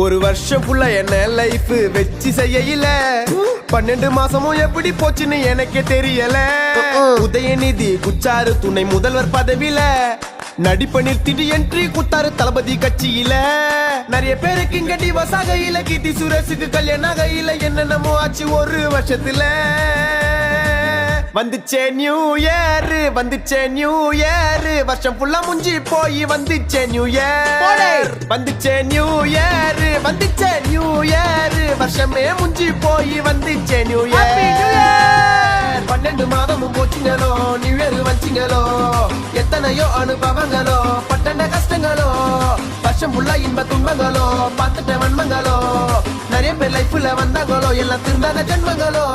ஒரு வருஷம் ஃபுல்லா என்ன லைஃப் வெச்சு செய்யல 12 மாசமும் எப்படி போச்சுன்னு எனக்கே தெரியல. உதயநிதி குச்சாரு துணை முதல்வர் பதவியில நடிப்ப நிறுத்திட்டு என்ட்ரி குத்தாரு தளபதி கட்சியில. நிறைய பேருக்கு இங்க டிவோர்ஸ் ஆகையில, கீர்த்தி சுரேஷுக்கு கல்யாணம் ஆகையில, என்னென்னமோ ஆச்சு ஒரு வருஷத்துல. வந்துச்சே நியூ இயர், வந்துச்சே நியூ இயர், வருஷம் ஃபுல்லா முஞ்சி போய் வந்துச்சே நியூ இயர். வந்துச்சே நியூ இயர், வந்துச்சே நியூ இயர், வருஷமே முஞ்சி போய் வந்துச்சே நியூ இயர். 12 மாதமும் போச்சுங்களோ, நியூ இயர் வச்சிங்களோ, எத்தனையோ அனுபவங்களோ, பட்டண்ட கஷ்டங்களோ, வருஷம் ஃபுல்லா இன்ப துன்பங்களோ, பார்த்துட்ட வன்மங்களோ, நிறைய பேர் லைஃப்ல வந்தாங்களோ, எல்லாம் திருந்தாத ஜென்மங்களோ.